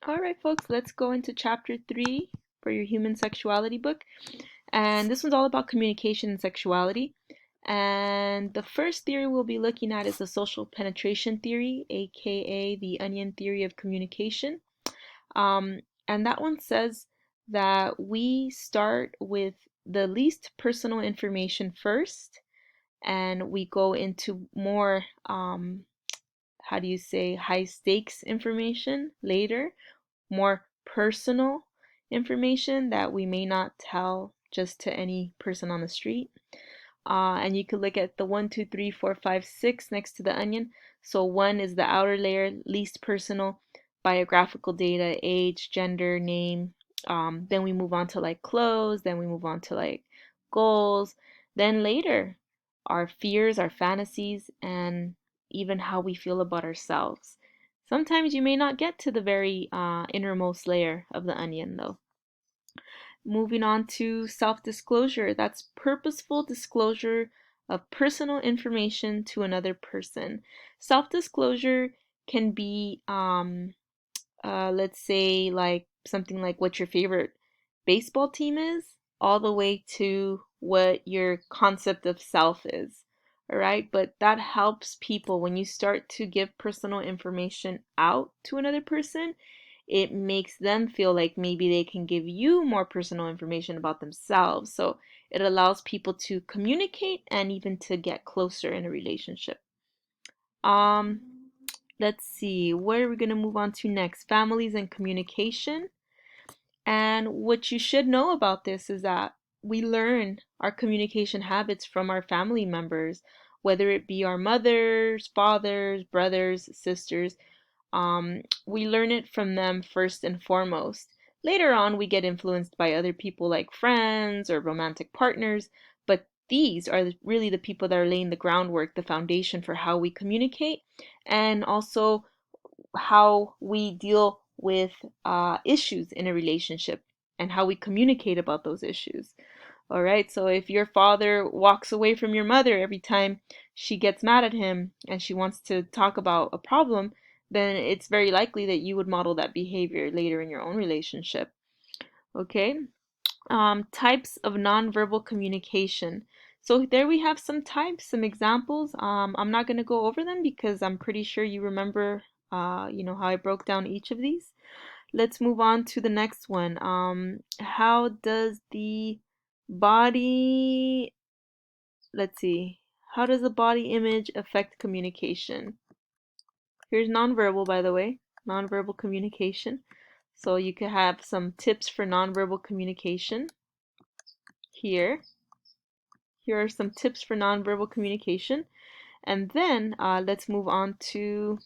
All right, folks, let's go into chapter 3 for your human sexuality book. And this one's all about communication and sexuality. And the first theory we'll be looking at is the social penetration theory, aka the onion theory of communication. And that one says that we start with the least personal information first, and we go into more, how do you say, high stakes information later, more personal information that we may not tell just to any person on the street. And you could look at the 1, 2, 3, 4, 5, 6 next to the onion. So 1 is the outer layer, least personal, biographical data, age, gender, name. Then we move on to like clothes, then we move on to like goals. Then later, our fears, our fantasies, and even how we feel about ourselves. Sometimes you may not get to the very innermost layer of the onion, though. Moving on to self-disclosure. That's purposeful disclosure of personal information to another person. Self-disclosure can be, let's say, like something like what your favorite baseball team is, all the way to what your concept of self is. All right, but that helps people when you start to give personal information out to another person. It makes them feel like maybe they can give you more personal information about themselves. So it allows people to communicate and even to get closer in a relationship. Um, let's see, what are we going to move on to next? Families and communication. And what you should know about this is that we learn our communication habits from our family members, whether it be our mothers, fathers, brothers, sisters. We learn it from them first and foremost. Later on, we get influenced by other people like friends or romantic partners, but these are really the people that are laying the groundwork, the foundation for how we communicate, and also how we deal with issues in a relationship and how we communicate about those issues. All right, so if your father walks away from your mother every time she gets mad at him and she wants to talk about a problem, then it's very likely that you would model that behavior later in your own relationship. Okay, types of nonverbal communication. So there we have some types, some examples. I'm not going to go over them because I'm pretty sure you remember, how I broke down each of these. Let's move on to the next one. How does the body, let's see, how does the body image affect communication? Here's nonverbal, by the way, nonverbal communication. So you could have some tips for nonverbal communication here. Here are some tips for nonverbal communication. And then let's move on to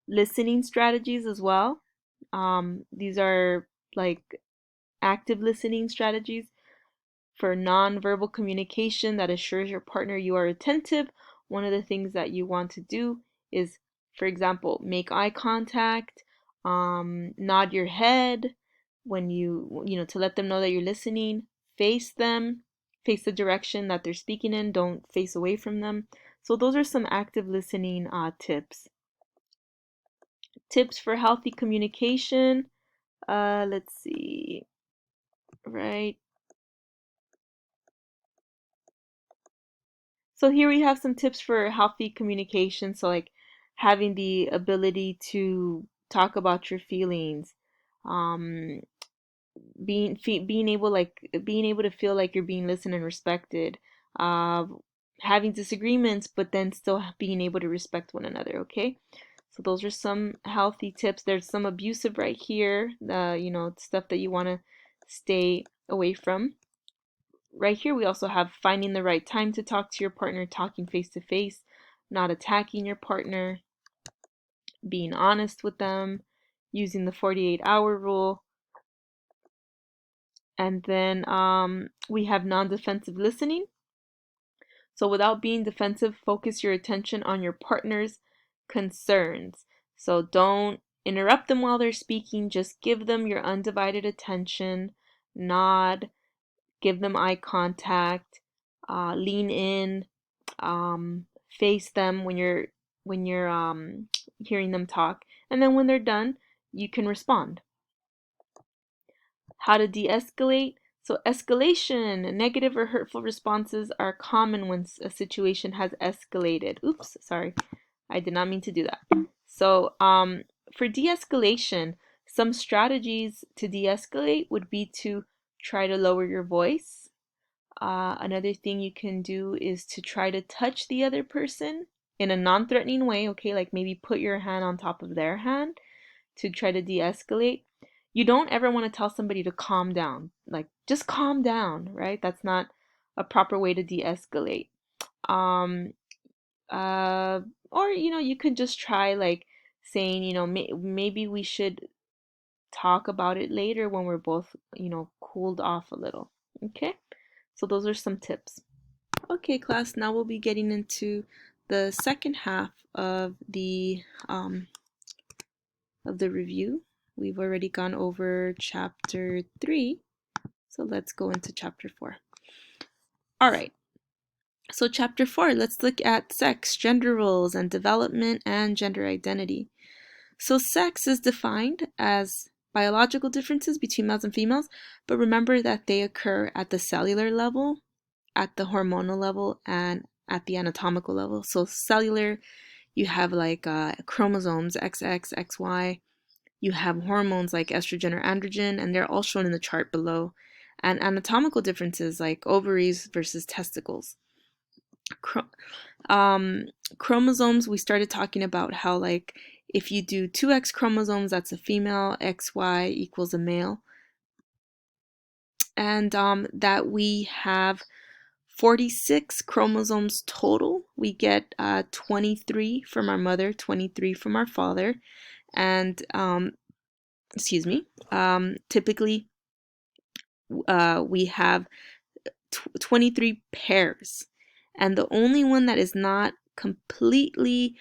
listening strategies as well. These are like active listening strategies for nonverbal communication that assures your partner you are attentive. One of the things that you want to do is, for example, make eye contact, nod your head when to let them know that you're listening, face them, face the direction that they're speaking in, don't face away from them. So those are some active listening tips. Tips for healthy communication. Let's see, right? So here we have some tips for healthy communication. So like having the ability to talk about your feelings, um, being able to feel like you're being listened and respected, uh, having disagreements, but then still being able to respect one another. Okay, so those are some healthy tips. There's some abusive right here, stuff that you want to stay away from. Right here, we also have finding the right time to talk to your partner, talking face to face, not attacking your partner, being honest with them, using the 48-hour rule. And then we have non-defensive listening. So without being defensive, focus your attention on your partner's concerns. So don't interrupt them while they're speaking. Just give them your undivided attention. Nod, give them eye contact, lean in, face them when you're hearing them talk, and then when they're done, you can respond. How to de-escalate. So escalation, negative or hurtful responses are common when a situation has escalated. Oops, sorry. I did not mean to do that. So for de-escalation, some strategies to de-escalate would be to try to lower your voice. Another thing you can do is to try to touch the other person in a non-threatening way, okay? Like maybe put your hand on top of their hand to try to de-escalate. You don't ever want to tell somebody to calm down. Like, just calm down, right? That's not a proper way to de-escalate. Um, or, you could just try like saying, maybe we should talk about it later when we're both, cooled off a little. Okay? So those are some tips. Okay, class, now we'll be getting into the second half of the review. We've already gone over chapter 3, so let's go into chapter 4. All right, so chapter 4, let's look at sex, gender roles, and development and gender identity. So sex is defined as biological differences between males and females, but remember that they occur at the cellular level, at the hormonal level, and at the anatomical level. So cellular, you have like chromosomes, XX, XY. You have hormones like estrogen or androgen, and they're all shown in the chart below. And anatomical differences like ovaries versus testicles. Chromosomes, we started talking about how like if you do 2X chromosomes, that's a female, XY equals a male. And that we have 46 chromosomes total. We get 23 from our mother, 23 from our father. And typically we have 23 pairs, and the only one that is not completely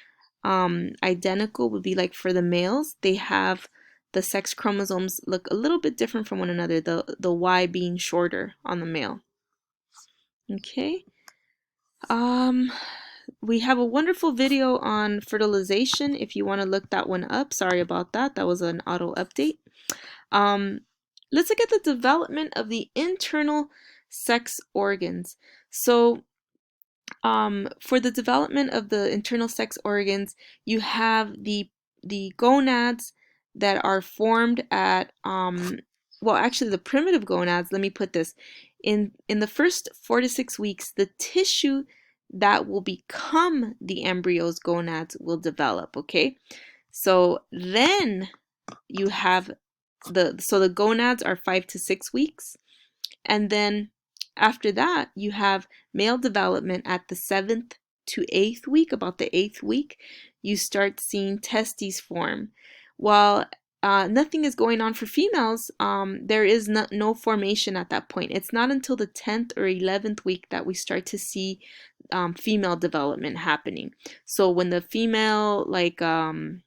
identical would be like for the males. They have the sex chromosomes look a little bit different from one another, the Y being shorter on the male. Okay. We have a wonderful video on fertilization if you want to look that one up. Sorry about that. That was an auto update. Let's look at the development of the internal sex organs. So for the development of the internal sex organs, you have the gonads that are formed at well, actually the primitive gonads, let me put this, in the first 4 to 6 weeks, the tissue that will become the embryo's gonads will develop, okay? So then you have the gonads are 5 to 6 weeks, and then after that you have male development at the 7th to 8th week. About the 8th week you start seeing testes form. While nothing is going on for females, there is no formation at that point. It's not until the 10th or 11th week that we start to see female development happening. So when the female, like when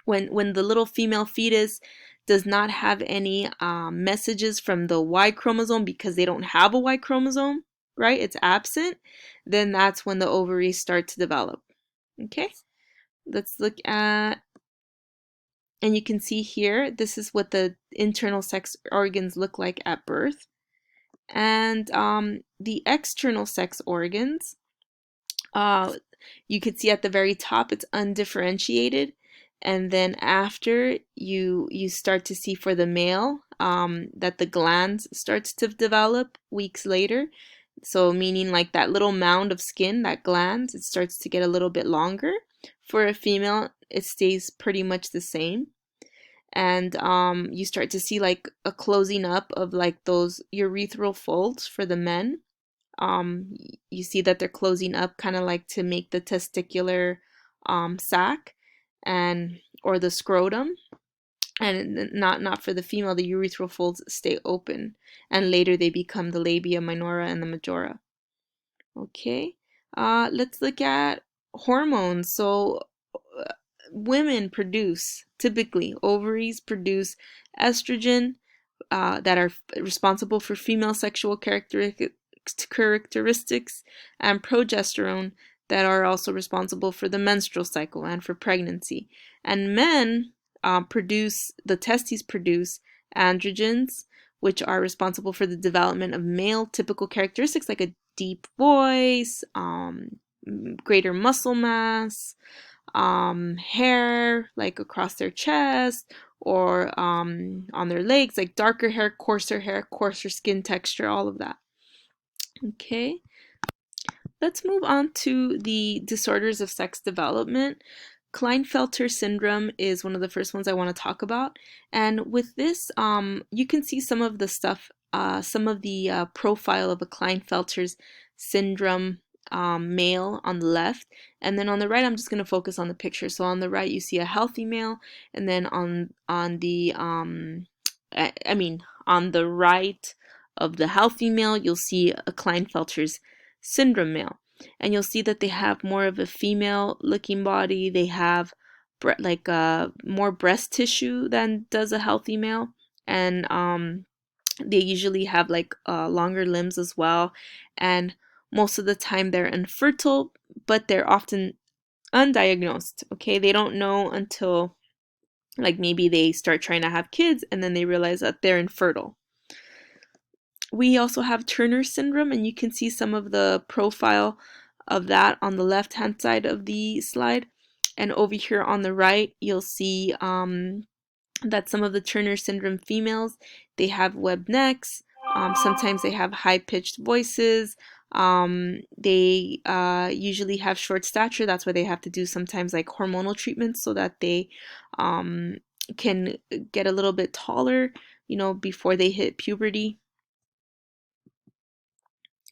the little female fetus does not have any messages from the Y chromosome because they don't have a Y chromosome, right? It's absent. Then that's when the ovaries start to develop. Okay, let's look at, and you can see here, this is what the internal sex organs look like at birth. And the external sex organs, you could see at the very top, it's undifferentiated. And then after you start to see for the male that the glands starts to develop weeks later. So meaning like that little mound of skin, that gland, it starts to get a little bit longer. For a female, it stays pretty much the same. And you start to see like a closing up of like those urethral folds for the men. You see that they're closing up kind of like to make the testicular sac or the scrotum, and not for the female. The urethral folds stay open, and later they become the labia minora and the majora. Okay, let's look at hormones. So women produce, typically ovaries produce estrogen that are responsible for female sexual characteristics, and progesterone that are also responsible for the menstrual cycle and for pregnancy. And men the testes produce androgens, which are responsible for the development of male typical characteristics like a deep voice, greater muscle mass, hair like across their chest or on their legs, like darker hair, coarser skin texture, all of that. Okay, let's move on to the disorders of sex development. Klinefelter syndrome is one of the first ones I want to talk about. And with this, you can see some of the stuff, some of the profile of a Klinefelter's syndrome male on the left. And then on the right, I'm just going to focus on the picture. So on the right, you see a healthy male. And then on the, on the right of the healthy male, you'll see a Klinefelter's syndrome male. And you'll see that they have more of a female looking body. They have more breast tissue than does a healthy male. And they usually have longer limbs as well. And most of the time they're infertile, but they're often undiagnosed. Okay, they don't know until maybe they start trying to have kids and then they realize that they're infertile. We also have Turner syndrome, and you can see some of the profile of that on the left-hand side of the slide. And over here on the right, you'll see that some of the Turner syndrome females, they have webbed necks. Sometimes they have high-pitched voices. They usually have short stature. That's why they have to do sometimes hormonal treatments so that they can get a little bit taller, before they hit puberty.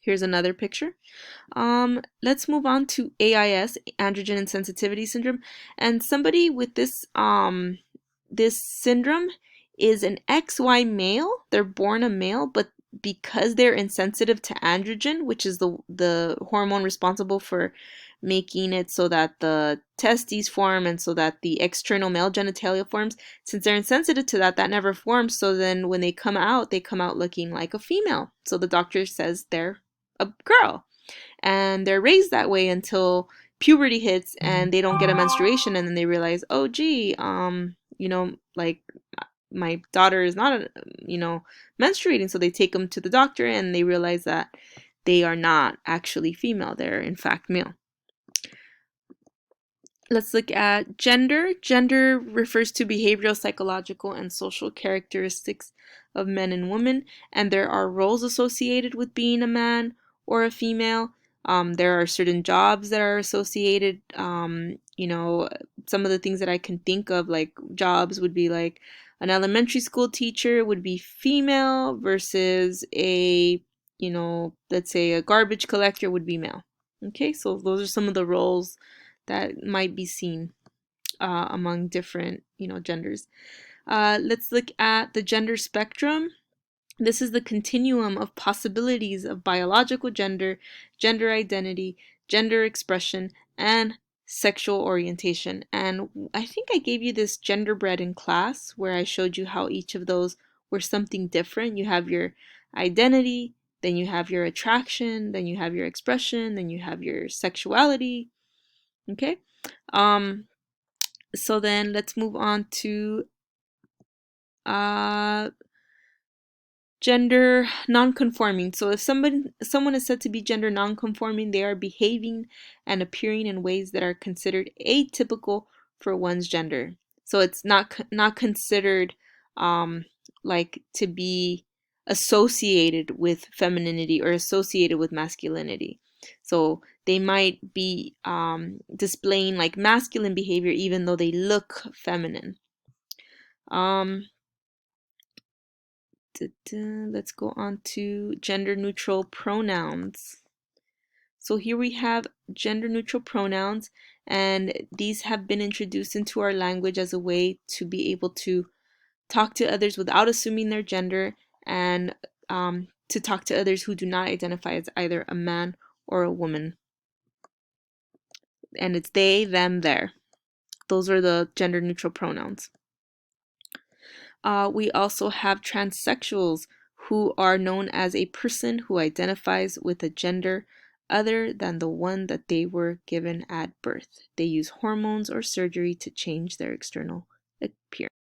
Here's another picture. Let's move on to AIS, androgen insensitivity syndrome. And somebody with this this syndrome is an XY male. They're born a male, but because they're insensitive to androgen, which is the hormone responsible for making it so that the testes form and so that the external male genitalia forms, since they're insensitive to that, that never forms. So then when they come out looking like a female. So the doctor says they're a girl, and they're raised that way until puberty hits and they don't get a menstruation, and then they realize, oh gee, my daughter is not menstruating. So they take them to the doctor and they realize that they are not actually female, they're in fact male. Let's look at gender. Gender refers to behavioral, psychological, and social characteristics of men and women, and there are roles associated with being a man or a female. There are certain jobs that are associated. Some of the things that I can think of, jobs, would be an elementary school teacher would be female versus let's say a garbage collector would be male. Okay, so those are some of the roles that might be seen among different, genders. Let's look at the gender spectrum. This is the continuum of possibilities of biological gender, gender identity, gender expression, and sexual orientation. And I think I gave you this genderbread in class where I showed you how each of those were something different. You have your identity, then you have your attraction, then you have your expression, then you have your sexuality. Okay, so then let's move on to gender non-conforming. So if someone is said to be gender non-conforming, they are behaving and appearing in ways that are considered atypical for one's gender. So it's not considered to be associated with femininity or associated with masculinity. So they might be displaying masculine behavior even though they look feminine. Let's go on to gender neutral pronouns. So here we have gender neutral pronouns, and these have been introduced into our language as a way to be able to talk to others without assuming their gender, and to talk to others who do not identify as either a man or a woman. And it's they, them, their. Those are the gender neutral pronouns. We also have transsexuals, who are known as a person who identifies with a gender other than the one that they were given at birth. They use hormones or surgery to change their external appearance.